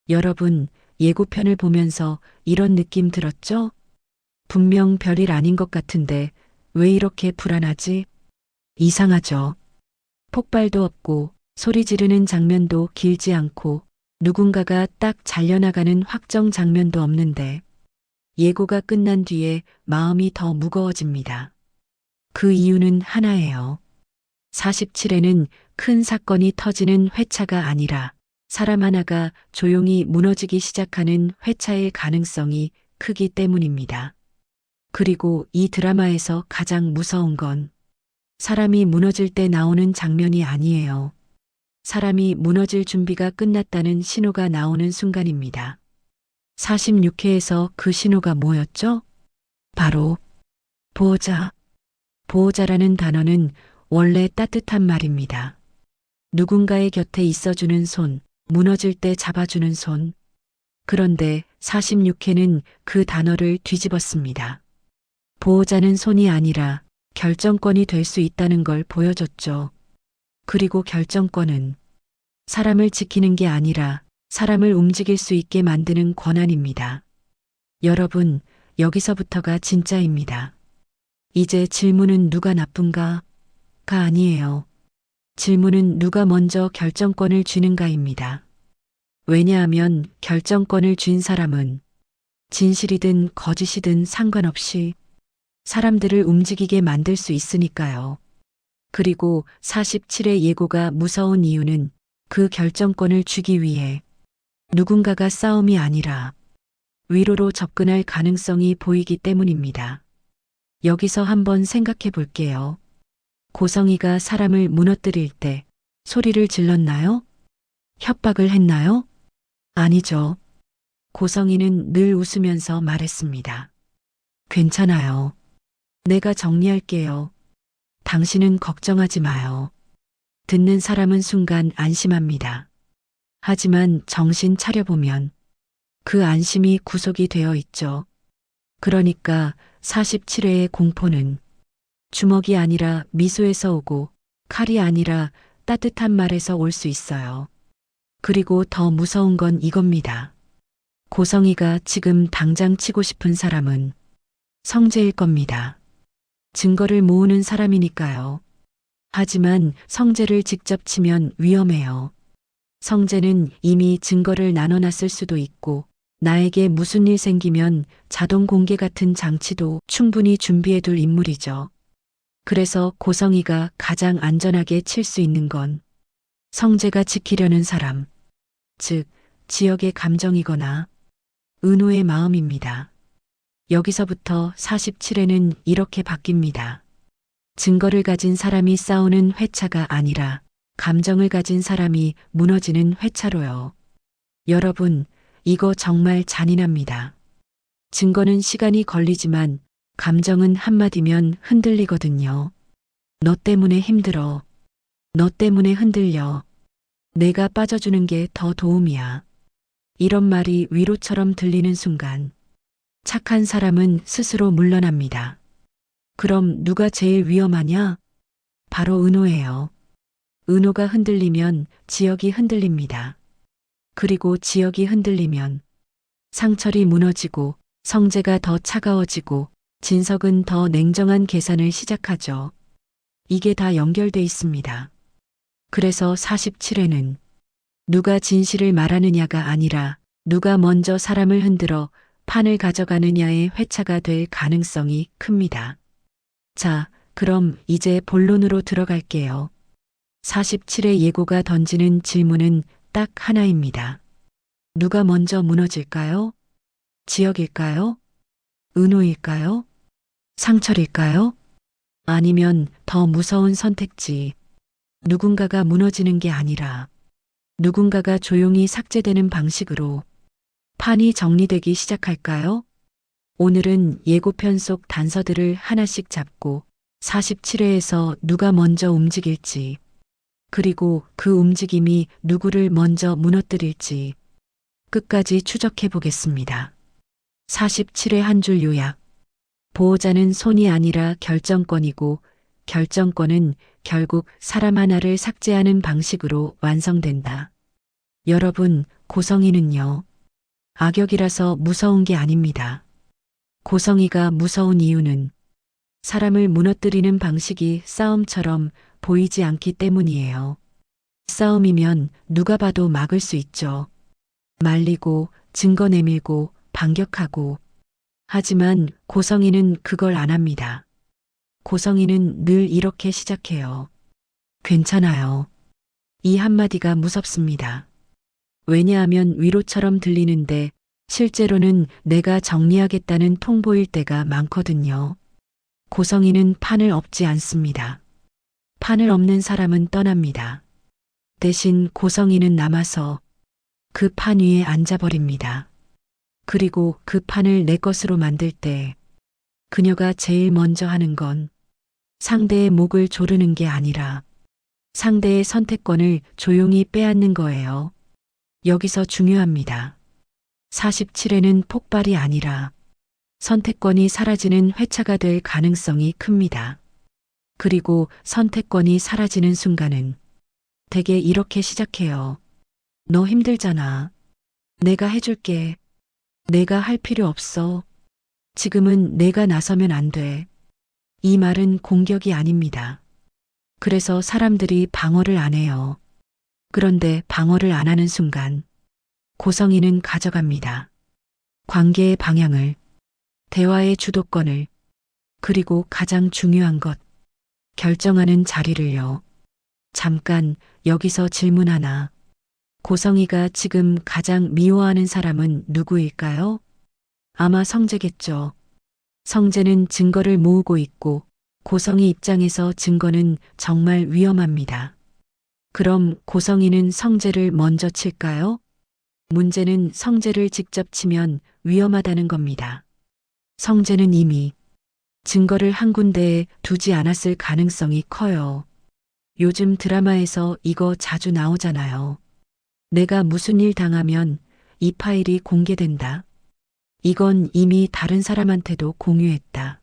여러분, 예고편을 보면서 이런 느낌 들었죠? 분명 별일 아닌 것 같은데 왜 이렇게 불안하지? 이상하죠. 폭발도 없고 소리 지르는 장면도 길지 않고 누군가가 딱 잘려나가는 확정 장면도 없는데 예고가 끝난 뒤에 마음이 더 무거워집니다. 그 이유는 하나예요. 47회는 큰 사건이 터지는 회차가 아니라 사람 하나가 조용히 무너지기 시작하는 회차일 가능성이 크기 때문입니다. 그리고 이 드라마에서 가장 무서운 건 사람이 무너질 때 나오는 장면이 아니에요. 사람이 무너질 준비가 끝났다는 신호가 나오는 순간입니다. 46회에서 그 신호가 뭐였죠? 바로 보호자. 보호자라는 단어는 원래 따뜻한 말입니다. 누군가의 곁에 있어주는 손, 무너질 때 잡아주는 손. 그런데 46회는 그 단어를 뒤집었습니다. 보호자는 손이 아니라 결정권이 될 수 있다는 걸 보여줬죠. 그리고 결정권은 사람을 지키는 게 아니라 사람을 움직일 수 있게 만드는 권한입니다. 여러분, 여기서부터가 진짜입니다. 이제 질문은 누가 나쁜가? 가 아니에요. 질문은 누가 먼저 결정권을 쥐는가입니다. 왜냐하면 결정권을 쥔 사람은 진실이든 거짓이든 상관없이 사람들을 움직이게 만들 수 있으니까요. 그리고 47의 예고가 무서운 이유는 그 결정권을 쥐기 위해 누군가가 싸움이 아니라 위로로 접근할 가능성이 보이기 때문입니다. 여기서 한번 생각해 볼게요. 고성이가 사람을 무너뜨릴 때 소리를 질렀나요? 협박을 했나요? 아니죠. 고성이는 늘 웃으면서 말했습니다. 괜찮아요. 내가 정리할게요. 당신은 걱정하지 마요. 듣는 사람은 순간 안심합니다. 하지만 정신 차려보면 그 안심이 구속이 되어 있죠. 그러니까 47회의 공포는 주먹이 아니라 미소에서 오고 칼이 아니라 따뜻한 말에서 올 수 있어요. 그리고 더 무서운 건 이겁니다. 고성이가 지금 당장 치고 싶은 사람은 성재일 겁니다. 증거를 모으는 사람이니까요. 하지만 성재를 직접 치면 위험해요. 성재는 이미 증거를 나눠놨을 수도 있고 나에게 무슨 일 생기면 자동 공개 같은 장치도 충분히 준비해둘 인물이죠. 그래서 고성이가 가장 안전하게 칠 수 있는 건 성재가 지키려는 사람, 즉 지역의 감정이거나 은호의 마음입니다. 여기서부터 47회는 이렇게 바뀝니다. 증거를 가진 사람이 싸우는 회차가 아니라 감정을 가진 사람이 무너지는 회차로요. 여러분, 이거 정말 잔인합니다. 증거는 시간이 걸리지만 감정은 한마디면 흔들리거든요. 너 때문에 힘들어. 너 때문에 흔들려. 내가 빠져주는 게 더 도움이야. 이런 말이 위로처럼 들리는 순간 착한 사람은 스스로 물러납니다. 그럼 누가 제일 위험하냐? 바로 은호예요. 은호가 흔들리면 지역이 흔들립니다. 그리고 지역이 흔들리면 상철이 무너지고 성재가 더 차가워지고 진석은 더 냉정한 계산을 시작하죠. 이게 다 연결돼 있습니다. 그래서 47회는 누가 진실을 말하느냐가 아니라 누가 먼저 사람을 흔들어 판을 가져가느냐의 회차가 될 가능성이 큽니다. 자, 그럼 이제 본론으로 들어갈게요. 47회 예고가 던지는 질문은 딱 하나입니다. 누가 먼저 무너질까요? 지역일까요? 은호일까요? 상철일까요? 아니면 더 무서운 선택지. 누군가가 무너지는 게 아니라 누군가가 조용히 삭제되는 방식으로 판이 정리되기 시작할까요? 오늘은 예고편 속 단서들을 하나씩 잡고 47회에서 누가 먼저 움직일지, 그리고 그 움직임이 누구를 먼저 무너뜨릴지 끝까지 추적해 보겠습니다. 47회 한 줄 요약. 보호자는 손이 아니라 결정권이고 결정권은 결국 사람 하나를 삭제하는 방식으로 완성된다. 여러분, 고성이는요. 악역이라서 무서운 게 아닙니다. 고성이가 무서운 이유는 사람을 무너뜨리는 방식이 싸움처럼 보이지 않기 때문이에요. 싸움이면 누가 봐도 막을 수 있죠. 말리고 증거 내밀고 반격하고. 하지만 고성이는 그걸 안 합니다. 고성이는 늘 이렇게 시작해요. 괜찮아요. 이 한마디가 무섭습니다. 왜냐하면 위로처럼 들리는데 실제로는 내가 정리하겠다는 통보일 때가 많거든요. 고성이는 판을 엎지 않습니다. 판을 엎는 사람은 떠납니다. 대신 고성이는 남아서 그 판 위에 앉아버립니다. 그리고 그 판을 내 것으로 만들 때 그녀가 제일 먼저 하는 건 상대의 목을 조르는 게 아니라 상대의 선택권을 조용히 빼앗는 거예요. 여기서 중요합니다. 47회는 폭발이 아니라 선택권이 사라지는 회차가 될 가능성이 큽니다. 그리고 선택권이 사라지는 순간은 대개 이렇게 시작해요. 너 힘들잖아. 내가 해줄게. 내가 할 필요 없어. 지금은 내가 나서면 안 돼. 이 말은 공격이 아닙니다. 그래서 사람들이 방어를 안 해요. 그런데 방어를 안 하는 순간 고성이는 가져갑니다. 관계의 방향을, 대화의 주도권을, 그리고 가장 중요한 것, 결정하는 자리를요. 잠깐 여기서 질문 하나. 고성이가 지금 가장 미워하는 사람은 누구일까요? 아마 성재겠죠. 성재는 증거를 모으고 있고 고성이 입장에서 증거는 정말 위험합니다. 그럼 고성이는 성재를 먼저 칠까요? 문제는 성재를 직접 치면 위험하다는 겁니다. 성재는 이미 증거를 한 군데에 두지 않았을 가능성이 커요. 요즘 드라마에서 이거 자주 나오잖아요. 내가 무슨 일 당하면 이 파일이 공개된다. 이건 이미 다른 사람한테도 공유했다.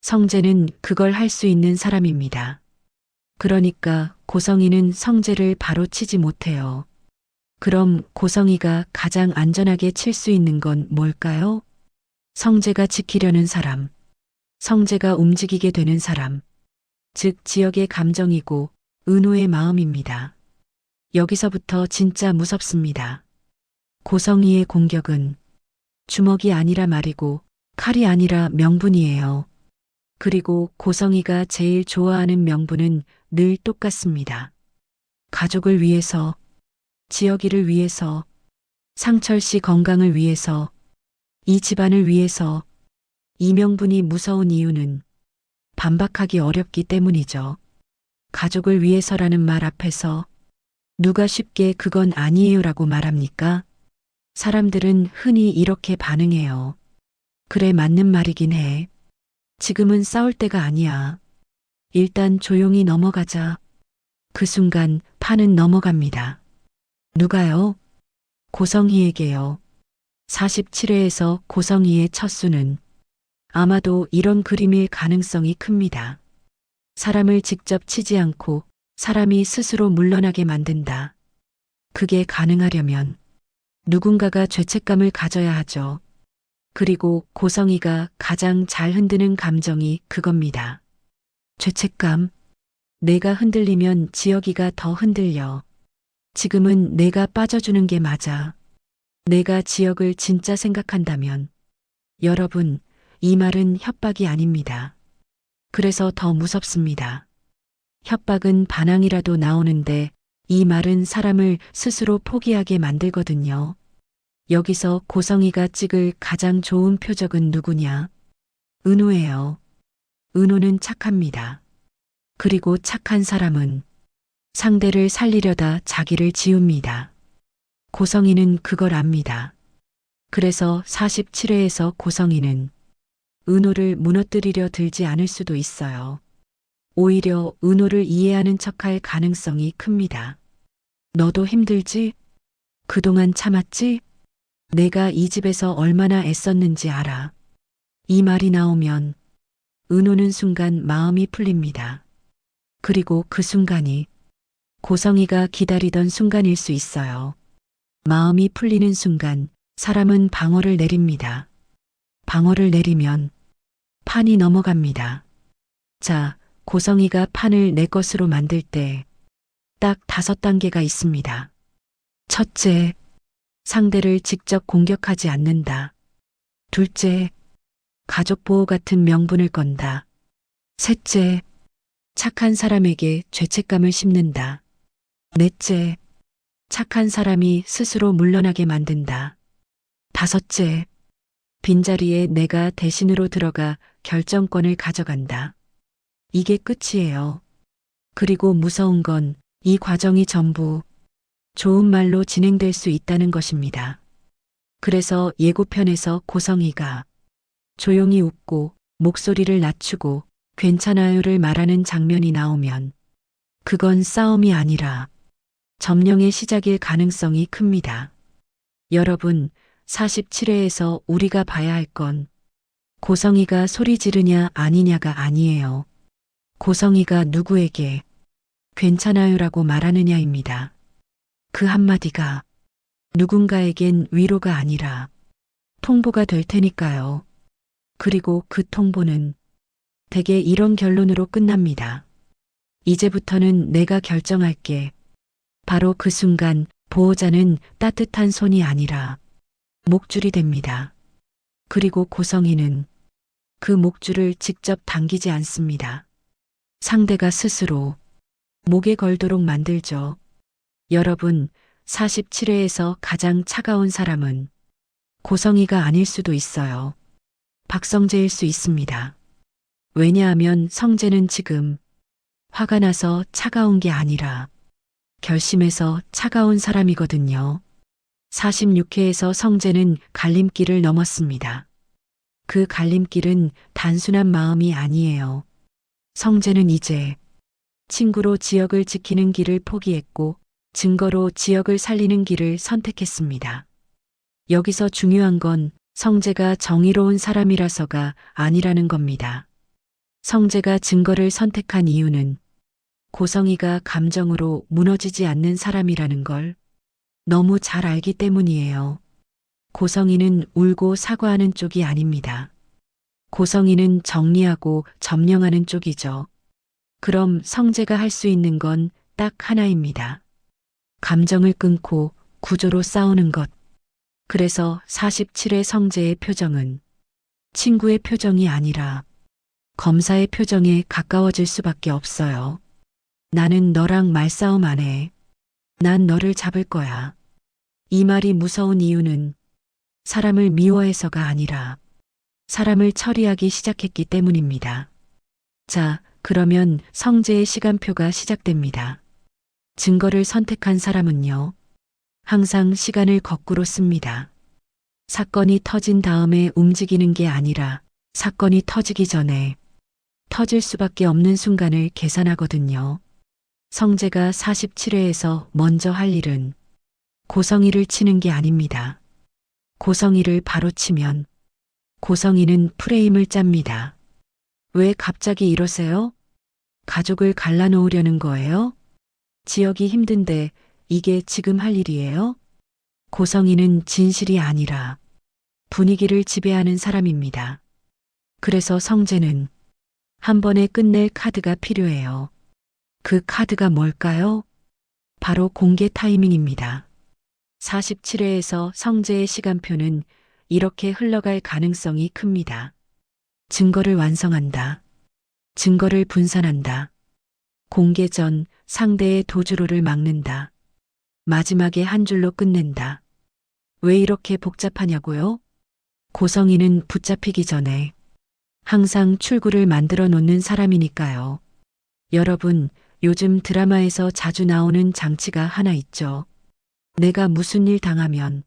성재는 그걸 할 수 있는 사람입니다. 그러니까 고성이는 성재를 바로 치지 못해요. 그럼 고성이가 가장 안전하게 칠 수 있는 건 뭘까요? 성재가 지키려는 사람, 성재가 움직이게 되는 사람, 즉 지역의 감정이고 은호의 마음입니다. 여기서부터 진짜 무섭습니다. 고성이의 공격은 주먹이 아니라 말이고 칼이 아니라 명분이에요. 그리고 고성이가 제일 좋아하는 명분은 늘 똑같습니다. 가족을 위해서, 지역이를 위해서, 상철 씨 건강을 위해서, 이 집안을 위해서. 이 명분이 무서운 이유는 반박하기 어렵기 때문이죠. 가족을 위해서라는 말 앞에서 누가 쉽게 그건 아니에요라고 말합니까? 사람들은 흔히 이렇게 반응해요. 그래, 맞는 말이긴 해. 지금은 싸울 때가 아니야. 일단 조용히 넘어가자. 그 순간 판은 넘어갑니다. 누가요? 고성희에게요. 47회에서 고성희의 첫 수는 아마도 이런 그림일 가능성이 큽니다. 사람을 직접 치지 않고 사람이 스스로 물러나게 만든다. 그게 가능하려면 누군가가 죄책감을 가져야 하죠. 그리고 고성이가 가장 잘 흔드는 감정이 그겁니다. 죄책감. 내가 흔들리면 지역이가 더 흔들려. 지금은 내가 빠져주는 게 맞아. 내가 지역을 진짜 생각한다면. 여러분, 이 말은 협박이 아닙니다. 그래서 더 무섭습니다. 협박은 반항이라도 나오는데 이 말은 사람을 스스로 포기하게 만들거든요. 여기서 고성이가 찍을 가장 좋은 표적은 누구냐? 은호예요. 은호는 착합니다. 그리고 착한 사람은 상대를 살리려다 자기를 지웁니다. 고성이는 그걸 압니다. 그래서 47회에서 고성이는 은호를 무너뜨리려 들지 않을 수도 있어요. 오히려 은호를 이해하는 척할 가능성이 큽니다. 너도 힘들지? 그동안 참았지? 내가 이 집에서 얼마나 애썼는지 알아. 이 말이 나오면 은호는 순간 마음이 풀립니다. 그리고 그 순간이 고성이가 기다리던 순간일 수 있어요. 마음이 풀리는 순간 사람은 방어를 내립니다. 방어를 내리면 판이 넘어갑니다. 자, 고성이가 판을 내 것으로 만들 때 딱 5단계가 있습니다. 첫째, 상대를 직접 공격하지 않는다. 둘째, 가족보호 같은 명분을 건다. 셋째, 착한 사람에게 죄책감을 심는다. 넷째, 착한 사람이 스스로 물러나게 만든다. 다섯째, 빈자리에 내가 대신으로 들어가 결정권을 가져간다. 이게 끝이에요. 그리고 무서운 건 이 과정이 전부 좋은 말로 진행될 수 있다는 것입니다. 그래서 예고편에서 고성이가 조용히 웃고 목소리를 낮추고 괜찮아요를 말하는 장면이 나오면 그건 싸움이 아니라 점령의 시작일 가능성이 큽니다. 여러분, 47회에서 우리가 봐야 할 건 고성이가 소리 지르냐 아니냐가 아니에요. 고성이가 누구에게 괜찮아요라고 말하느냐입니다. 그 한마디가 누군가에겐 위로가 아니라 통보가 될 테니까요. 그리고 그 통보는 대개 이런 결론으로 끝납니다. 이제부터는 내가 결정할게. 바로 그 순간 보호자는 따뜻한 손이 아니라 목줄이 됩니다. 그리고 고성이는 그 목줄을 직접 당기지 않습니다. 상대가 스스로 목에 걸도록 만들죠. 여러분, 47회에서 가장 차가운 사람은 고성이가 아닐 수도 있어요. 박성재일 수 있습니다. 왜냐하면 성재는 지금 화가 나서 차가운 게 아니라 결심해서 차가운 사람이거든요. 46회에서 성재는 갈림길을 넘었습니다. 그 갈림길은 단순한 마음이 아니에요. 성재는 이제 친구로 지역을 지키는 길을 포기했고 증거로 지역을 살리는 길을 선택했습니다. 여기서 중요한 건 성재가 정의로운 사람이라서가 아니라는 겁니다. 성재가 증거를 선택한 이유는 고성이가 감정으로 무너지지 않는 사람이라는 걸 너무 잘 알기 때문이에요. 고성이는 울고 사과하는 쪽이 아닙니다. 고성이는 정리하고 점령하는 쪽이죠. 그럼 성재가 할 수 있는 건 딱 하나입니다. 감정을 끊고 구조로 싸우는 것. 그래서 47회 성재의 표정은 친구의 표정이 아니라 검사의 표정에 가까워질 수밖에 없어요. 나는 너랑 말싸움 안 해. 난 너를 잡을 거야. 이 말이 무서운 이유는 사람을 미워해서가 아니라 사람을 처리하기 시작했기 때문입니다. 자, 그러면 성재의 시간표가 시작됩니다. 증거를 선택한 사람은요, 항상 시간을 거꾸로 씁니다. 사건이 터진 다음에 움직이는 게 아니라 사건이 터지기 전에 터질 수밖에 없는 순간을 계산하거든요. 성재가 47회에서 먼저 할 일은 고성이를 치는 게 아닙니다. 고성이를 바로 치면 고성이는 프레임을 짭니다. 왜 갑자기 이러세요? 가족을 갈라놓으려는 거예요? 지역이 힘든데 이게 지금 할 일이에요? 고성이는 진실이 아니라 분위기를 지배하는 사람입니다. 그래서 성재는 한 번에 끝낼 카드가 필요해요. 그 카드가 뭘까요? 바로 공개 타이밍입니다. 47회에서 성재의 시간표는 이렇게 흘러갈 가능성이 큽니다. 증거를 완성한다. 증거를 분산한다. 공개 전 상대의 도주로를 막는다. 마지막에 한 줄로 끝낸다. 왜 이렇게 복잡하냐고요? 고성이는 붙잡히기 전에 항상 출구를 만들어 놓는 사람이니까요. 여러분, 요즘 드라마에서 자주 나오는 장치가 하나 있죠. 내가 무슨 일 당하면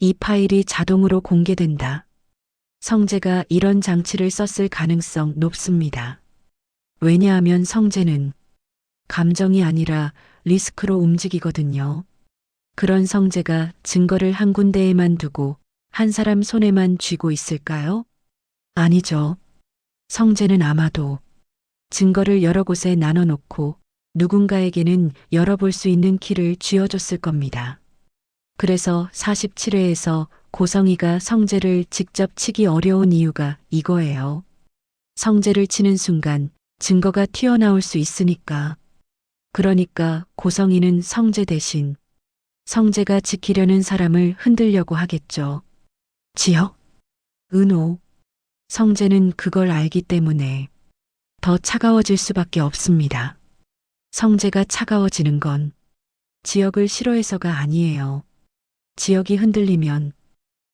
이 파일이 자동으로 공개된다. 성재가 이런 장치를 썼을 가능성 높습니다. 왜냐하면 성재는 감정이 아니라 리스크로 움직이거든요. 그런 성재가 증거를 한 군데에만 두고 한 사람 손에만 쥐고 있을까요? 아니죠. 성재는 아마도 증거를 여러 곳에 나눠놓고 누군가에게는 열어볼 수 있는 키를 쥐어줬을 겁니다. 그래서 47회에서 고성이가 성재를 직접 치기 어려운 이유가 이거예요. 성재를 치는 순간 증거가 튀어나올 수 있으니까. 그러니까 고성이는 성재 대신 성재가 지키려는 사람을 흔들려고 하겠죠. 지혁, 은호, 성재는 그걸 알기 때문에 더 차가워질 수밖에 없습니다. 성재가 차가워지는 건 지혁을 싫어해서가 아니에요. 지혁이 흔들리면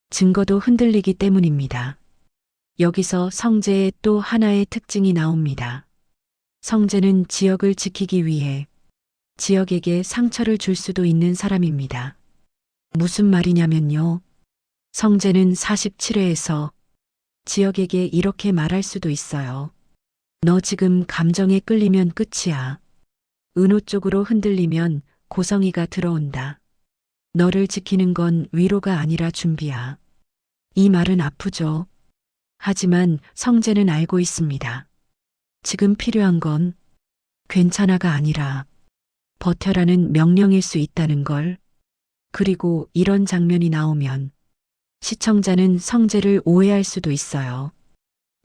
증거도 흔들리기 때문입니다. 여기서 성재의 또 하나의 특징이 나옵니다. 성재는 지혁을 지키기 위해 지혁에게 상처를 줄 수도 있는 사람입니다. 무슨 말이냐면요. 성재는 47회에서 지혁에게 이렇게 말할 수도 있어요. 너 지금 감정에 끌리면 끝이야. 은호 쪽으로 흔들리면 고성이가 들어온다. 너를 지키는 건 위로가 아니라 준비야. 이 말은 아프죠. 하지만 성재는 알고 있습니다. 지금 필요한 건 괜찮아가 아니라 버텨라는 명령일 수 있다는 걸. 그리고 이런 장면이 나오면 시청자는 성재를 오해할 수도 있어요.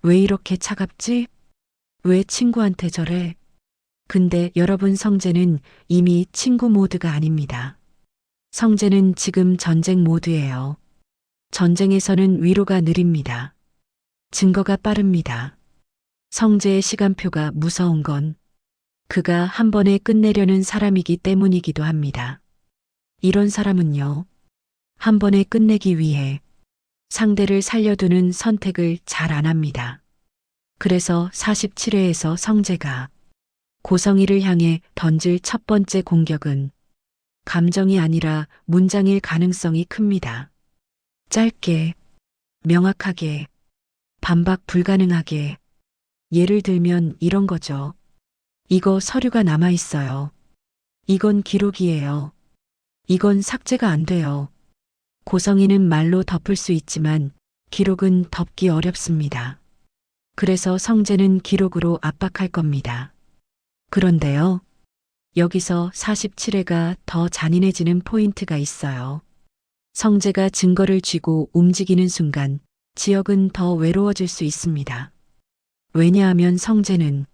왜 이렇게 차갑지? 왜 친구한테 저래? 근데 여러분, 성재는 이미 친구 모드가 아닙니다. 성재는 지금 전쟁 모드예요. 전쟁에서는 위로가 느립니다. 증거가 빠릅니다. 성재의 시간표가 무서운 건 그가 한 번에 끝내려는 사람이기 때문이기도 합니다. 이런 사람은요, 한 번에 끝내기 위해 상대를 살려두는 선택을 잘 안 합니다. 그래서 47회에서 성재가 고성이를 향해 던질 첫 번째 공격은 감정이 아니라 문장일 가능성이 큽니다. 짧게, 명확하게, 반박 불가능하게. 예를 들면 이런 거죠. 이거 서류가 남아 있어요. 이건 기록이에요. 이건 삭제가 안 돼요. 고성이는 말로 덮을 수 있지만 기록은 덮기 어렵습니다. 그래서 성재는 기록으로 압박할 겁니다. 그런데요, 여기서 47회가 더 잔인해지는 포인트가 있어요. 성재가 증거를 쥐고 움직이는 순간 지혁은 더 외로워질 수 있습니다. 왜냐하면 성재는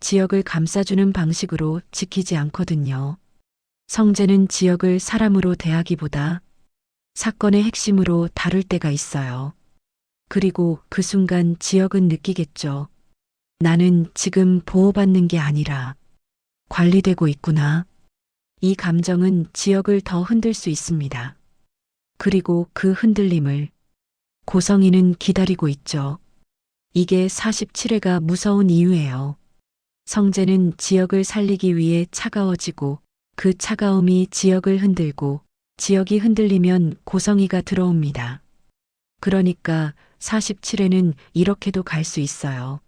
지혁을 감싸주는 방식으로 지키지 않거든요. 성재는 지혁을 사람으로 대하기보다 사건의 핵심으로 다룰 때가 있어요. 그리고 그 순간 지혁은 느끼겠죠. 나는 지금 보호받는 게 아니라 관리되고 있구나. 이 감정은 지혁을 더 흔들 수 있습니다. 그리고 그 흔들림을 고성이는 기다리고 있죠. 이게 47회가 무서운 이유예요. 성재는 지혁을 살리기 위해 차가워지고 그 차가움이 지혁을 흔들고 지혁이 흔들리면 고성이가 들어옵니다. 그러니까 47회는 이렇게도 갈 수 있어요.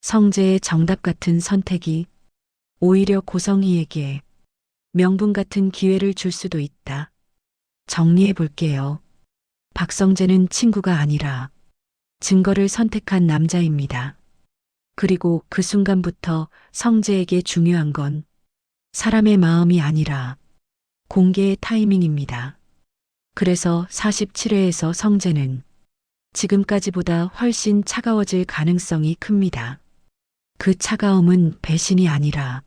성재의 정답 같은 선택이 오히려 고성이에게 명분 같은 기회를 줄 수도 있다. 정리해 볼게요. 박성재는 친구가 아니라 증거를 선택한 남자입니다. 그리고 그 순간부터 성재에게 중요한 건 사람의 마음이 아니라 공개의 타이밍입니다. 그래서 47회에서 성재는 지금까지보다 훨씬 차가워질 가능성이 큽니다. 그 차가움은 배신이 아니라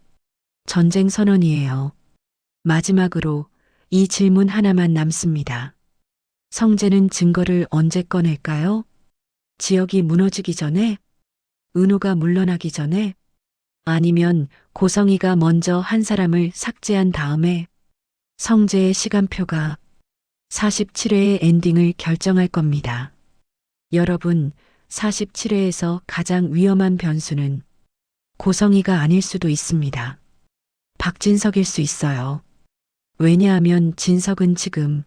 전쟁 선언이에요. 마지막으로 이 질문 하나만 남습니다. 성재는 증거를 언제 꺼낼까요? 지혁이 무너지기 전에? 은호가 물러나기 전에? 아니면 고성이가 먼저 한 사람을 삭제한 다음에? 성재의 시간표가 47회의 엔딩을 결정할 겁니다. 여러분, 47회에서 가장 위험한 변수는 고성이가 아닐 수도 있습니다. 박진석일 수 있어요. 왜냐하면 진석은 지금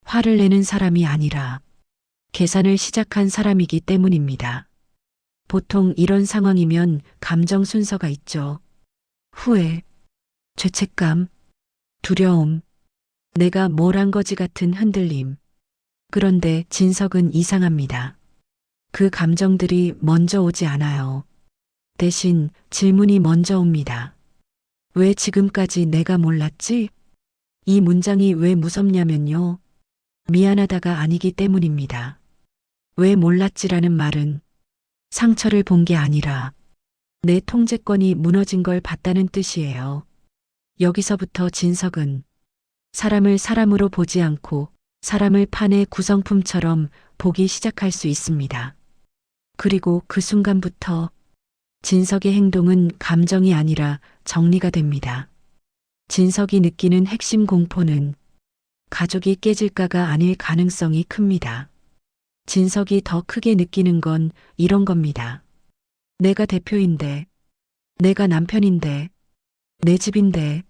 화를 내는 사람이 아니라 계산을 시작한 사람이기 때문입니다. 보통 이런 상황이면 감정 순서가 있죠. 후회, 죄책감, 두려움, 내가 뭘 한 거지 같은 흔들림. 그런데 진석은 이상합니다. 그 감정들이 먼저 오지 않아요. 대신 질문이 먼저 옵니다. 왜 지금까지 내가 몰랐지? 이 문장이 왜 무섭냐면요. 미안하다가 아니기 때문입니다. 왜 몰랐지라는 말은 상처를 본 게 아니라 내 통제권이 무너진 걸 봤다는 뜻이에요. 여기서부터 진석은 사람을 사람으로 보지 않고 사람을 판의 구성품처럼 보기 시작할 수 있습니다. 그리고 그 순간부터 진석의 행동은 감정이 아니라 정리가 됩니다. 진석이 느끼는 핵심 공포는 가족이 깨질까가 아닐 가능성이 큽니다. 진석이 더 크게 느끼는 건 이런 겁니다. 내가 대표인데, 내가 남편인데, 내 집인데,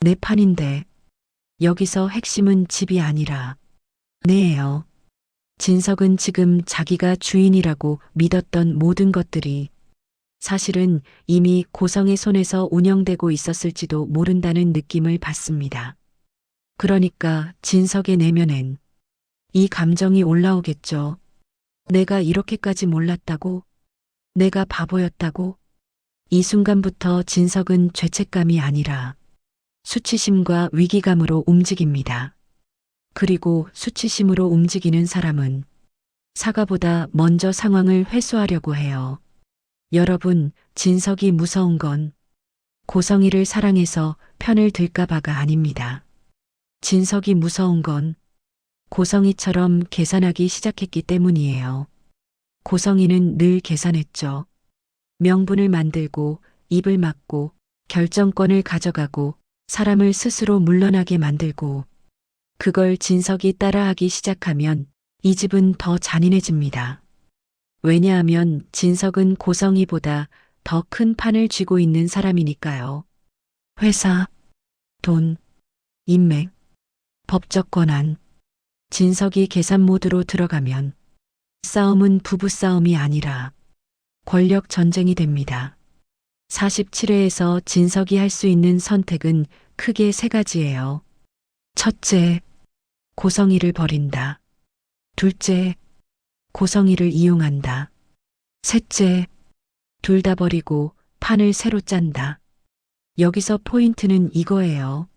내 판인데, 여기서 핵심은 집이 아니라 내예요. 진석은 지금 자기가 주인이라고 믿었던 모든 것들이 사실은 이미 고성의 손에서 운영되고 있었을지도 모른다는 느낌을 받습니다. 그러니까 진석의 내면엔 이 감정이 올라오겠죠. 내가 이렇게까지 몰랐다고? 내가 바보였다고? 이 순간부터 진석은 죄책감이 아니라 수치심과 위기감으로 움직입니다. 그리고 수치심으로 움직이는 사람은 사과보다 먼저 상황을 회수하려고 해요. 여러분, 진석이 무서운 건 고성이를 사랑해서 편을 들까봐가 아닙니다. 진석이 무서운 건 고성이처럼 계산하기 시작했기 때문이에요. 고성이는 늘 계산했죠. 명분을 만들고 입을 막고 결정권을 가져가고 사람을 스스로 물러나게 만들고 그걸 진석이 따라하기 시작하면 이 집은 더 잔인해집니다. 왜냐하면 진석은 고성이보다 더 큰 판을 쥐고 있는 사람이니까요. 회사, 돈, 인맥, 법적 권한. 진석이 계산 모드로 들어가면 싸움은 부부싸움이 아니라 권력 전쟁이 됩니다. 47회에서 진석이 할 수 있는 선택은 크게 세 가지예요. 첫째, 고성이를 버린다. 둘째, 고성이를 이용한다. 셋째, 둘 다 버리고 판을 새로 짠다. 여기서 포인트는 이거예요.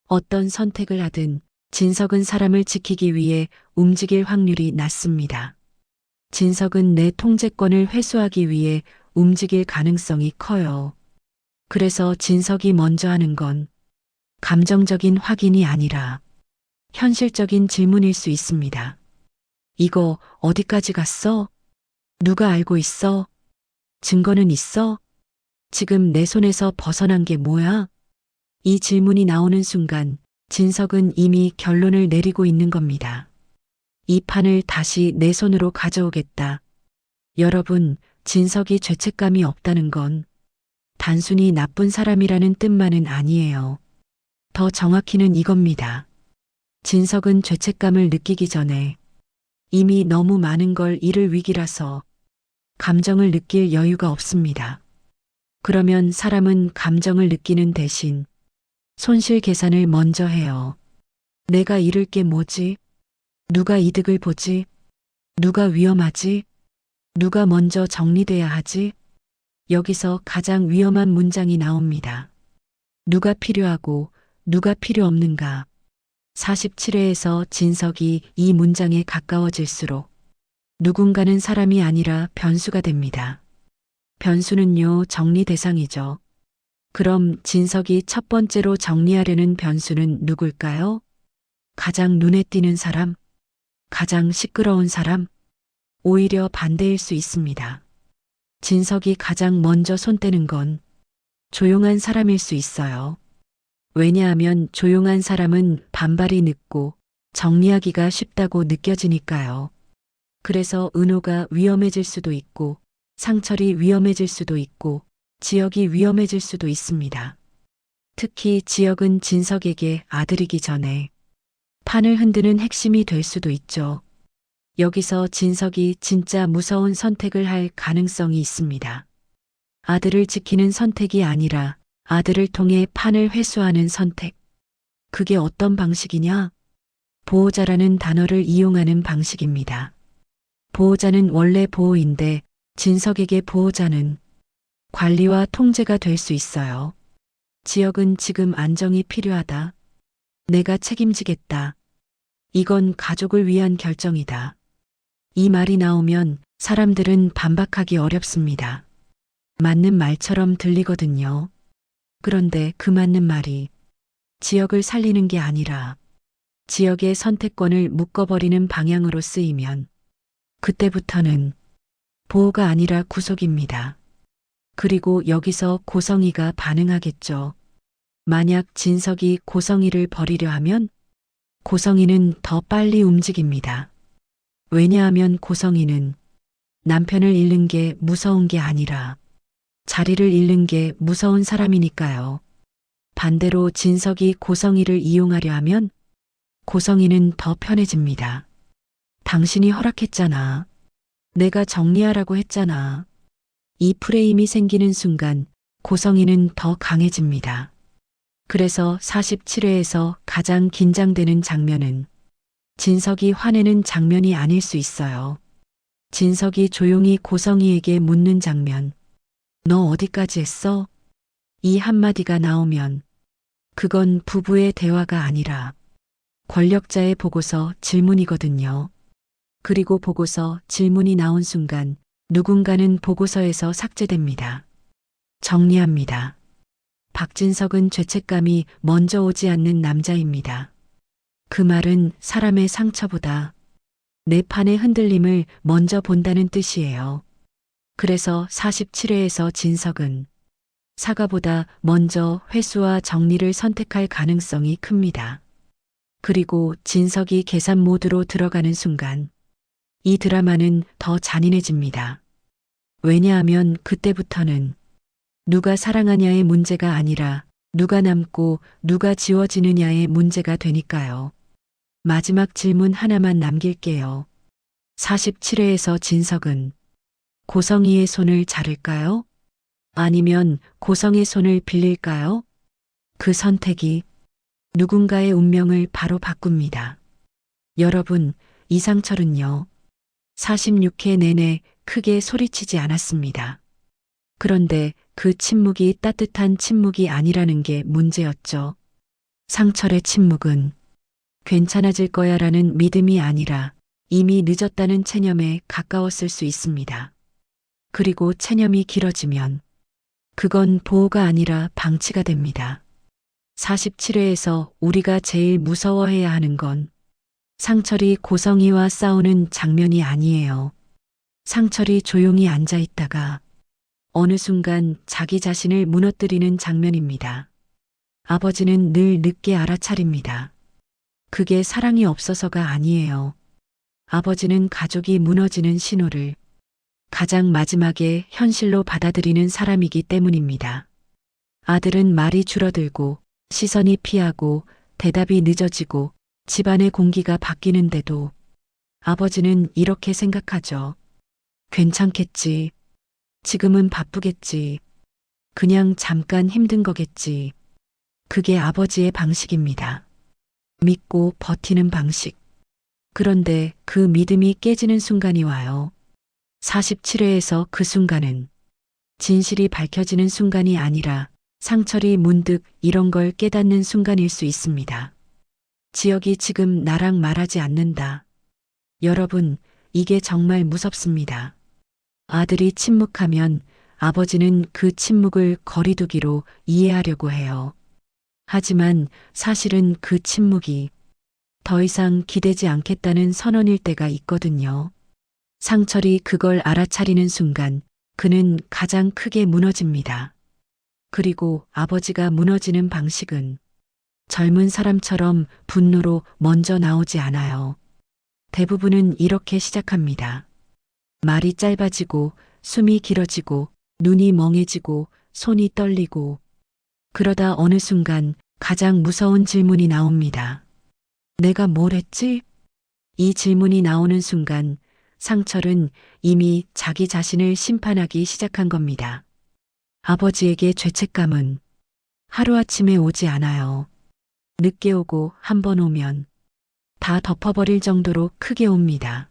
어떤 선택을 하든 진석은 사람을 지키기 위해 움직일 확률이 낮습니다. 진석은 내 통제권을 회수하기 위해 움직일 가능성이 커요. 그래서 진석이 먼저 하는 건 감정적인 확인이 아니라 현실적인 질문일 수 있습니다. 이거 어디까지 갔어? 누가 알고 있어? 증거는 있어? 지금 내 손에서 벗어난 게 뭐야? 이 질문이 나오는 순간 진석은 이미 결론을 내리고 있는 겁니다. 이 판을 다시 내 손으로 가져오겠다. 여러분, 진석이 죄책감이 없다는 건 단순히 나쁜 사람이라는 뜻만은 아니에요. 더 정확히는 이겁니다. 진석은 죄책감을 느끼기 전에 이미 너무 많은 걸 잃을 위기라서 감정을 느낄 여유가 없습니다. 그러면 사람은 감정을 느끼는 대신 손실 계산을 먼저 해요. 내가 잃을 게 뭐지? 누가 이득을 보지? 누가 위험하지? 누가 먼저 정리돼야 하지? 여기서 가장 위험한 문장이 나옵니다. 누가 필요하고 누가 필요 없는가? 47회에서 진석이 이 문장에 가까워질수록 누군가는 사람이 아니라 변수가 됩니다. 변수는요, 정리 대상이죠. 그럼 진석이 첫 번째로 정리하려는 변수는 누굴까요? 가장 눈에 띄는 사람? 가장 시끄러운 사람? 오히려 반대일 수 있습니다. 진석이 가장 먼저 손 떼는 건 조용한 사람일 수 있어요. 왜냐하면 조용한 사람은 반발이 늦고 정리하기가 쉽다고 느껴지니까요. 그래서 은호가 위험해질 수도 있고 상철이 위험해질 수도 있고 지역이 위험해질 수도 있습니다. 특히 지역은 진석에게 아들이기 전에 판을 흔드는 핵심이 될 수도 있죠. 여기서 진석이 진짜 무서운 선택을 할 가능성이 있습니다. 아들을 지키는 선택이 아니라 아들을 통해 판을 회수하는 선택. 그게 어떤 방식이냐? 보호자라는 단어를 이용하는 방식입니다. 보호자는 원래 보호인데 진석에게 보호자는 관리와 통제가 될 수 있어요. 지역은 지금 안정이 필요하다. 내가 책임지겠다. 이건 가족을 위한 결정이다. 이 말이 나오면 사람들은 반박하기 어렵습니다. 맞는 말처럼 들리거든요. 그런데 그 맞는 말이 지역을 살리는 게 아니라 지역의 선택권을 묶어버리는 방향으로 쓰이면 그때부터는 보호가 아니라 구속입니다. 그리고 여기서 고성이가 반응하겠죠. 만약 진석이 고성이를 버리려 하면 고성이는 더 빨리 움직입니다. 왜냐하면 고성이는 남편을 잃는 게 무서운 게 아니라 자리를 잃는 게 무서운 사람이니까요. 반대로 진석이 고성이를 이용하려 하면 고성이는 더 편해집니다. 당신이 허락했잖아. 내가 정리하라고 했잖아. 이 프레임이 생기는 순간 고성이는 더 강해집니다. 그래서 47회에서 가장 긴장되는 장면은 진석이 화내는 장면이 아닐 수 있어요. 진석이 조용히 고성이에게 묻는 장면. 너 어디까지 했어? 이 한마디가 나오면 그건 부부의 대화가 아니라 권력자의 보고서 질문이거든요. 그리고 보고서 질문이 나온 순간 누군가는 보고서에서 삭제됩니다. 정리합니다. 박진석은 죄책감이 먼저 오지 않는 남자입니다. 그 말은 사람의 상처보다 내 판의 흔들림을 먼저 본다는 뜻이에요. 그래서 47회에서 진석은 사과보다 먼저 회수와 정리를 선택할 가능성이 큽니다. 그리고 진석이 계산 모드로 들어가는 순간 이 드라마는 더 잔인해집니다. 왜냐하면 그때부터는 누가 사랑하냐의 문제가 아니라 누가 남고 누가 지워지느냐의 문제가 되니까요. 마지막 질문 하나만 남길게요. 47회에서 진석은 고성이의 손을 자를까요? 아니면 고성의 손을 빌릴까요? 그 선택이 누군가의 운명을 바로 바꿉니다. 여러분, 이상철은요. 46회 내내 크게 소리치지 않았습니다. 그런데 그 침묵이 따뜻한 침묵이 아니라는 게 문제였죠. 상철의 침묵은 괜찮아질 거야라는 믿음이 아니라 이미 늦었다는 체념에 가까웠을 수 있습니다. 그리고 체념이 길어지면 그건 보호가 아니라 방치가 됩니다. 47회에서 우리가 제일 무서워해야 하는 건 상철이 고성이와 싸우는 장면이 아니에요. 상철이 조용히 앉아 있다가 어느 순간 자기 자신을 무너뜨리는 장면입니다. 아버지는 늘 늦게 알아차립니다. 그게 사랑이 없어서가 아니에요. 아버지는 가족이 무너지는 신호를 가장 마지막에 현실로 받아들이는 사람이기 때문입니다. 아들은 말이 줄어들고 시선이 피하고 대답이 늦어지고 집안의 공기가 바뀌는데도 아버지는 이렇게 생각하죠. 괜찮겠지. 지금은 바쁘겠지. 그냥 잠깐 힘든 거겠지. 그게 아버지의 방식입니다. 믿고 버티는 방식. 그런데 그 믿음이 깨지는 순간이 와요. 47회에서 그 순간은 진실이 밝혀지는 순간이 아니라 상철이 문득 이런 걸 깨닫는 순간일 수 있습니다. 지역이 지금 나랑 말하지 않는다. 여러분, 이게 정말 무섭습니다. 아들이 침묵하면 아버지는 그 침묵을 거리두기로 이해하려고 해요. 하지만 사실은 그 침묵이 더 이상 기대지 않겠다는 선언일 때가 있거든요. 상철이 그걸 알아차리는 순간 그는 가장 크게 무너집니다. 그리고 아버지가 무너지는 방식은 젊은 사람처럼 분노로 먼저 나오지 않아요. 대부분은 이렇게 시작합니다. 말이 짧아지고 숨이 길어지고 눈이 멍해지고 손이 떨리고 그러다 어느 순간 가장 무서운 질문이 나옵니다. 내가 뭘 했지? 이 질문이 나오는 순간 상철은 이미 자기 자신을 심판하기 시작한 겁니다. 아버지에게 죄책감은 하루아침에 오지 않아요. 늦게 오고 한 번 오면 다 덮어버릴 정도로 크게 옵니다.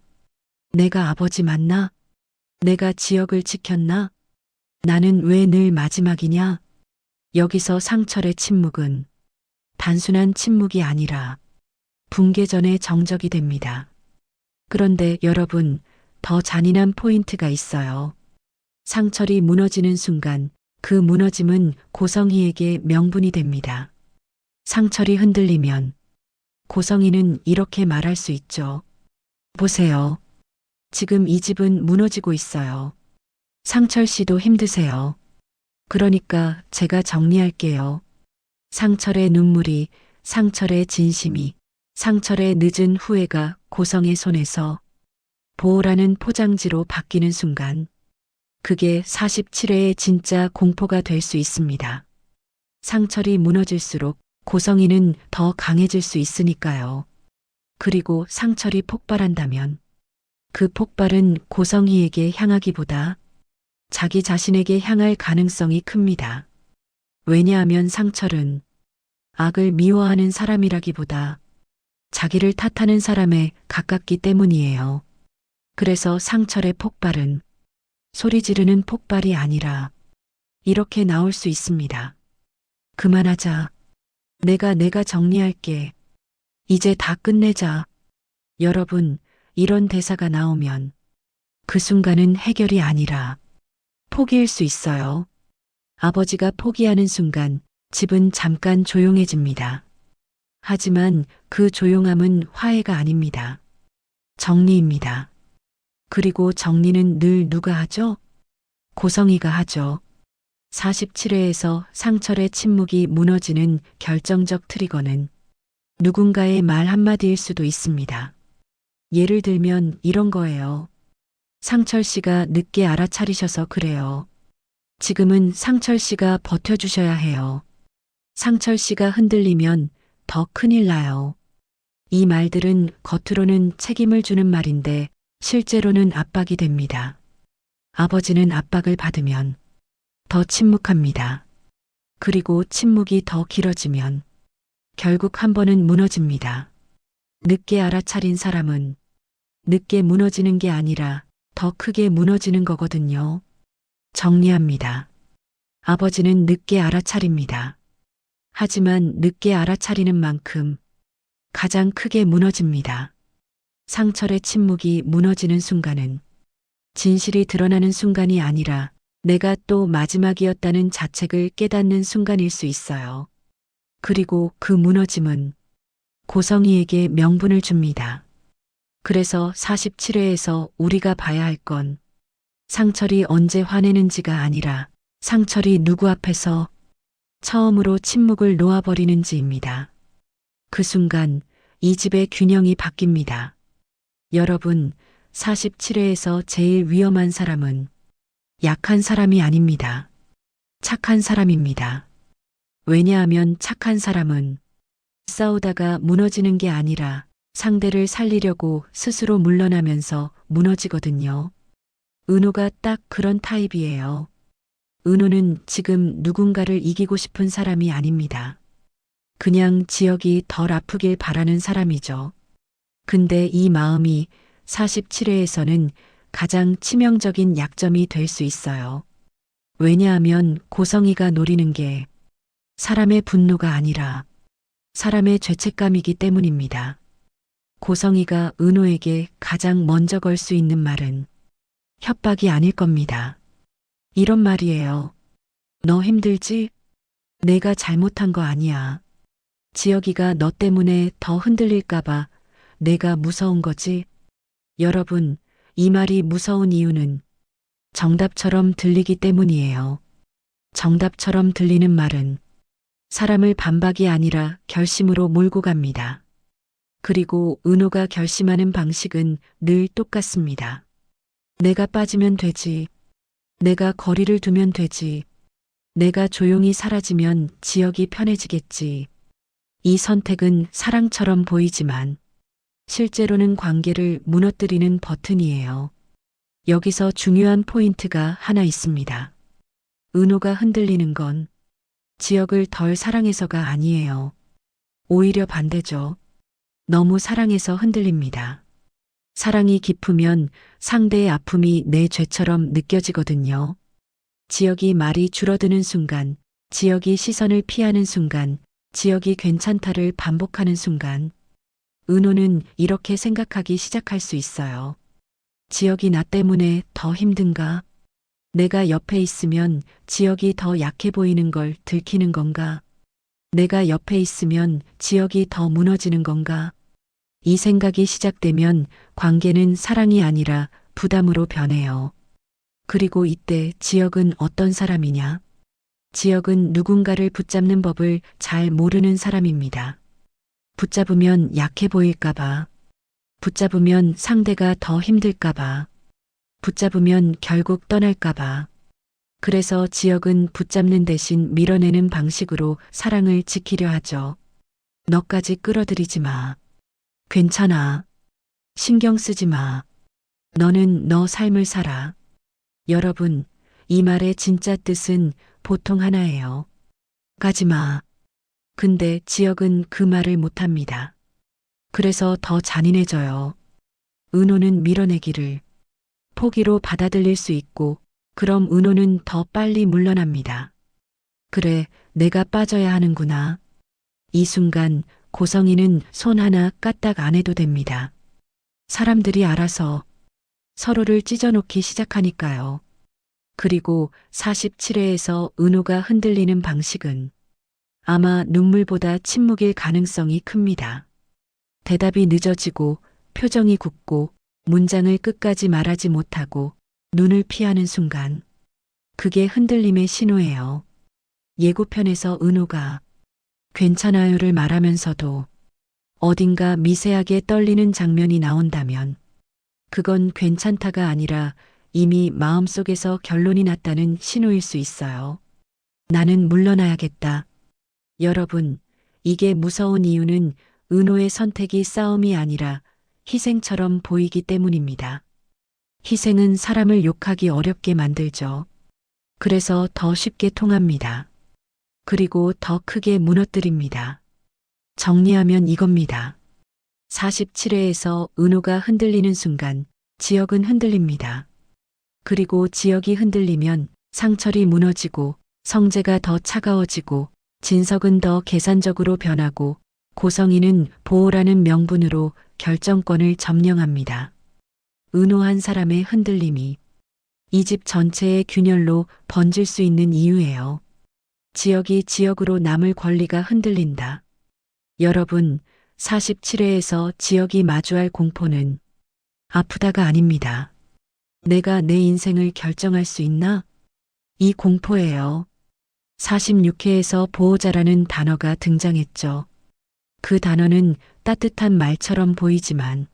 내가 아버지 맞나? 내가 지역을 지켰나? 나는 왜 늘 마지막이냐? 여기서 상철의 침묵은 단순한 침묵이 아니라 붕괴 전의 정적이 됩니다. 그런데 여러분, 더 잔인한 포인트가 있어요. 상철이 무너지는 순간 그 무너짐은 고성희에게 명분이 됩니다. 상철이 흔들리면 고성희는 이렇게 말할 수 있죠. 보세요. 지금 이 집은 무너지고 있어요. 상철 씨도 힘드세요. 그러니까 제가 정리할게요. 상철의 눈물이, 상철의 진심이, 상철의 늦은 후회가 고성의 손에서 보호라는 포장지로 바뀌는 순간 그게 47회의 진짜 공포가 될 수 있습니다. 상철이 무너질수록 고성이는 더 강해질 수 있으니까요. 그리고 상철이 폭발한다면 그 폭발은 고성이에게 향하기보다 자기 자신에게 향할 가능성이 큽니다. 왜냐하면 상철은 악을 미워하는 사람이라기보다 자기를 탓하는 사람에 가깝기 때문이에요. 그래서 상철의 폭발은 소리 지르는 폭발이 아니라 이렇게 나올 수 있습니다. 그만하자. 내가 정리할게. 이제 다 끝내자. 여러분, 이런 대사가 나오면 그 순간은 해결이 아니라 포기일 수 있어요. 아버지가 포기하는 순간 집은 잠깐 조용해집니다. 하지만 그 조용함은 화해가 아닙니다. 정리입니다. 그리고 정리는 늘 누가 하죠? 고성이가 하죠. 47회에서 상철의 침묵이 무너지는 결정적 트리거는 누군가의 말 한마디일 수도 있습니다. 예를 들면 이런 거예요. 상철 씨가 늦게 알아차리셔서 그래요. 지금은 상철 씨가 버텨주셔야 해요. 상철 씨가 흔들리면 더 큰일 나요. 이 말들은 겉으로는 책임을 주는 말인데 실제로는 압박이 됩니다. 아버지는 압박을 받으면 더 침묵합니다. 그리고 침묵이 더 길어지면 결국 한 번은 무너집니다. 늦게 알아차린 사람은 늦게 무너지는 게 아니라 더 크게 무너지는 거거든요. 정리합니다. 아버지는 늦게 알아차립니다. 하지만 늦게 알아차리는 만큼 가장 크게 무너집니다. 상철의 침묵이 무너지는 순간은 진실이 드러나는 순간이 아니라 내가 또 마지막이었다는 자책을 깨닫는 순간일 수 있어요. 그리고 그 무너짐은 고성이에게 명분을 줍니다. 그래서 47회에서 우리가 봐야 할 건 상철이 언제 화내는지가 아니라 상철이 누구 앞에서 처음으로 침묵을 놓아버리는지입니다. 그 순간 이 집의 균형이 바뀝니다. 여러분, 47회에서 제일 위험한 사람은 약한 사람이 아닙니다. 착한 사람입니다. 왜냐하면 착한 사람은 싸우다가 무너지는 게 아니라 상대를 살리려고 스스로 물러나면서 무너지거든요. 은호가 딱 그런 타입이에요. 은호는 지금 누군가를 이기고 싶은 사람이 아닙니다. 그냥 지역이 덜 아프길 바라는 사람이죠. 근데 이 마음이 47회에서는 가장 치명적인 약점이 될 수 있어요. 왜냐하면 고성이가 노리는 게 사람의 분노가 아니라 사람의 죄책감이기 때문입니다. 고성이가 은호에게 가장 먼저 걸 수 있는 말은 협박이 아닐 겁니다. 이런 말이에요. 너 힘들지? 내가 잘못한 거 아니야. 지혁이가 너 때문에 더 흔들릴까봐 내가 무서운 거지. 여러분, 이 말이 무서운 이유는 정답처럼 들리기 때문이에요. 정답처럼 들리는 말은 사람을 반박이 아니라 결심으로 몰고 갑니다. 그리고 은호가 결심하는 방식은 늘 똑같습니다. 내가 빠지면 되지. 내가 거리를 두면 되지. 내가 조용히 사라지면 지역이 편해지겠지. 이 선택은 사랑처럼 보이지만 실제로는 관계를 무너뜨리는 버튼이에요. 여기서 중요한 포인트가 하나 있습니다. 은호가 흔들리는 건 지역을 덜 사랑해서가 아니에요. 오히려 반대죠. 너무 사랑해서 흔들립니다. 사랑이 깊으면 상대의 아픔이 내 죄처럼 느껴지거든요. 지역이 말이 줄어드는 순간, 지역이 시선을 피하는 순간, 지역이 괜찮다를 반복하는 순간 은호는 이렇게 생각하기 시작할 수 있어요. 지역이 나 때문에 더 힘든가? 내가 옆에 있으면 지역이 더 약해 보이는 걸 들키는 건가? 내가 옆에 있으면 지역이 더 무너지는 건가? 이 생각이 시작되면 관계는 사랑이 아니라 부담으로 변해요. 그리고 이때 지역은 어떤 사람이냐? 지역은 누군가를 붙잡는 법을 잘 모르는 사람입니다. 붙잡으면 약해 보일까봐, 붙잡으면 상대가 더 힘들까봐, 붙잡으면 결국 떠날까봐. 그래서 지역은 붙잡는 대신 밀어내는 방식으로 사랑을 지키려 하죠. 너까지 끌어들이지 마. 괜찮아. 신경 쓰지 마. 너는 너 삶을 살아. 여러분, 이 말의 진짜 뜻은 보통 하나예요. 가지 마. 근데 지역은 그 말을 못합니다. 그래서 더 잔인해져요. 은호는 밀어내기를 포기로 받아들일 수 있고, 그럼 은호는 더 빨리 물러납니다. 그래, 내가 빠져야 하는구나. 이 순간 고성이는 손 하나 까딱 안 해도 됩니다. 사람들이 알아서 서로를 찢어놓기 시작하니까요. 그리고 47회에서 은호가 흔들리는 방식은 아마 눈물보다 침묵일 가능성이 큽니다. 대답이 늦어지고 표정이 굳고 문장을 끝까지 말하지 못하고 눈을 피하는 순간 그게 흔들림의 신호예요. 예고편에서 은호가 괜찮아요를 말하면서도 어딘가 미세하게 떨리는 장면이 나온다면 그건 괜찮다가 아니라 이미 마음속에서 결론이 났다는 신호일 수 있어요. 나는 물러나야겠다. 여러분, 이게 무서운 이유는 은호의 선택이 싸움이 아니라 희생처럼 보이기 때문입니다. 희생은 사람을 욕하기 어렵게 만들죠. 그래서 더 쉽게 통합니다. 그리고 더 크게 무너뜨립니다. 정리하면 이겁니다. 47회에서 은호가 흔들리는 순간 지역은 흔들립니다. 그리고 지역이 흔들리면 상철이 무너지고 성재가 더 차가워지고 진석은 더 계산적으로 변하고 고성이는 보호라는 명분으로 결정권을 점령합니다. 은호 한 사람의 흔들림이 이 집 전체의 균열로 번질 수 있는 이유예요. 지역이 지역으로 남을 권리가 흔들린다. 여러분, 47회에서 지역이 마주할 공포는 아프다가 아닙니다. 내가 내 인생을 결정할 수 있나? 이 공포예요. 46회에서 보호자라는 단어가 등장했죠. 그 단어는 따뜻한 말처럼 보이지만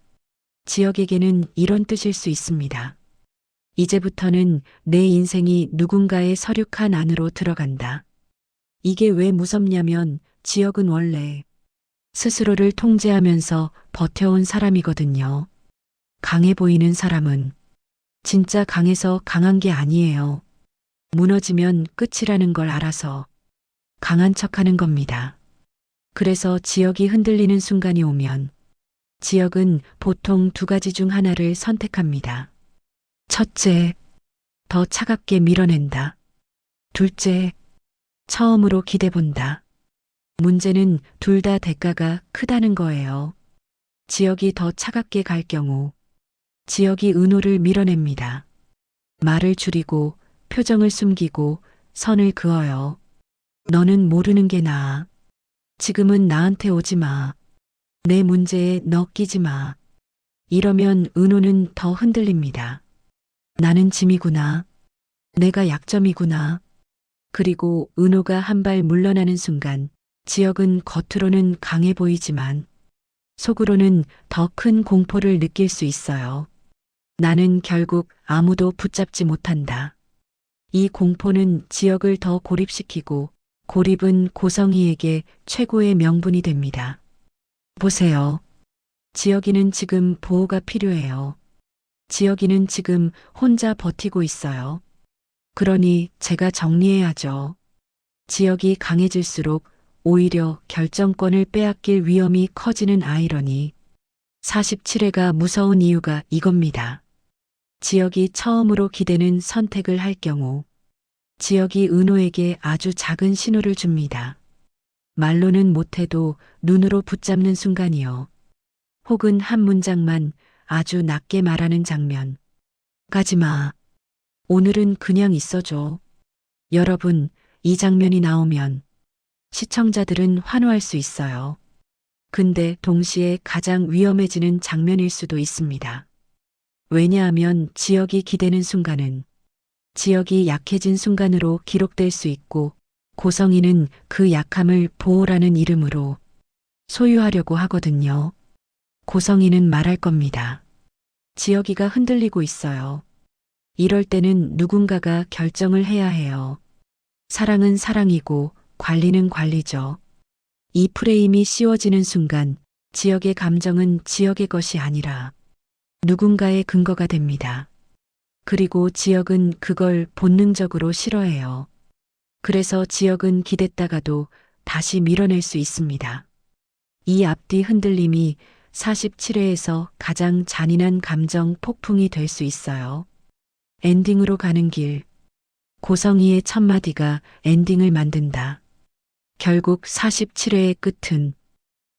지역에게는 이런 뜻일 수 있습니다. 이제부터는 내 인생이 누군가의 서륙한 안으로 들어간다. 이게 왜 무섭냐면 지역은 원래 스스로를 통제하면서 버텨온 사람이거든요. 강해 보이는 사람은 진짜 강해서 강한 게 아니에요. 무너지면 끝이라는 걸 알아서 강한 척하는 겁니다. 그래서 지역이 흔들리는 순간이 오면 지역은 보통 두 가지 중 하나를 선택합니다. 첫째, 더 차갑게 밀어낸다. 둘째, 처음으로 기대본다. 문제는 둘 다 대가가 크다는 거예요. 지역이 더 차갑게 갈 경우 지역이 은호를 밀어냅니다. 말을 줄이고 표정을 숨기고 선을 그어요. 너는 모르는 게 나아. 지금은 나한테 오지 마. 내 문제에 너 끼지 마. 이러면 은호는 더 흔들립니다. 나는 짐이구나. 내가 약점이구나. 그리고 은호가 한 발 물러나는 순간 지역은 겉으로는 강해 보이지만 속으로는 더 큰 공포를 느낄 수 있어요. 나는 결국 아무도 붙잡지 못한다. 이 공포는 지역을 더 고립시키고 고립은 고성희에게 최고의 명분이 됩니다. 보세요. 지역이는 지금 보호가 필요해요. 지역이는 지금 혼자 버티고 있어요. 그러니 제가 정리해야죠. 지역이 강해질수록 오히려 결정권을 빼앗길 위험이 커지는 아이러니. 47회가 무서운 이유가 이겁니다. 지역이 처음으로 기대는 선택을 할 경우 지역이 은호에게 아주 작은 신호를 줍니다. 말로는 못해도 눈으로 붙잡는 순간이요. 혹은 한 문장만 아주 낮게 말하는 장면. 가지 마. 오늘은 그냥 있어줘. 여러분, 이 장면이 나오면 시청자들은 환호할 수 있어요. 근데 동시에 가장 위험해지는 장면일 수도 있습니다. 왜냐하면 지역이 기대는 순간은 지역이 약해진 순간으로 기록될 수 있고 고성이는 그 약함을 보호라는 이름으로 소유하려고 하거든요. 고성이는 말할 겁니다. 지역이가 흔들리고 있어요. 이럴 때는 누군가가 결정을 해야 해요. 사랑은 사랑이고 관리는 관리죠. 이 프레임이 씌워지는 순간 지역의 감정은 지역의 것이 아니라 누군가의 근거가 됩니다. 그리고 지역은 그걸 본능적으로 싫어해요. 그래서 지역은 기댔다가도 다시 밀어낼 수 있습니다. 이 앞뒤 흔들림이 47회에서 가장 잔인한 감정 폭풍이 될 수 있어요. 엔딩으로 가는 길. 고성이의 첫마디가 엔딩을 만든다. 결국 47회의 끝은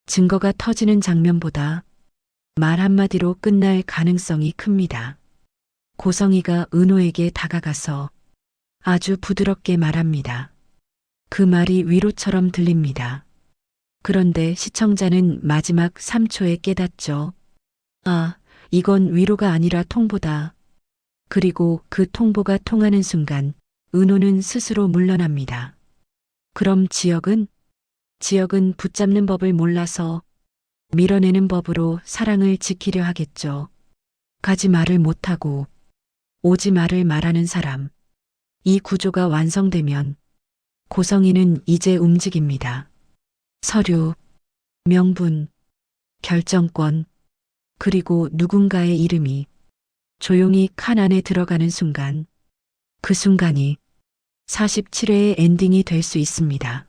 증거가 터지는 장면보다 말 한마디로 끝날 가능성이 큽니다. 고성이가 은호에게 다가가서 아주 부드럽게 말합니다. 그 말이 위로처럼 들립니다. 그런데 시청자는 마지막 3초에 깨닫죠. 아, 이건 위로가 아니라 통보다. 그리고 그 통보가 통하는 순간 은호는 스스로 물러납니다. 그럼 지역은? 지역은 붙잡는 법을 몰라서 밀어내는 법으로 사랑을 지키려 하겠죠. 가지 말을 못하고 오지 말을 말하는 사람. 이 구조가 완성되면 고성이는 이제 움직입니다. 서류, 명분, 결정권, 그리고 누군가의 이름이 조용히 칸 안에 들어가는 순간, 그 순간이 47회의 엔딩이 될 수 있습니다.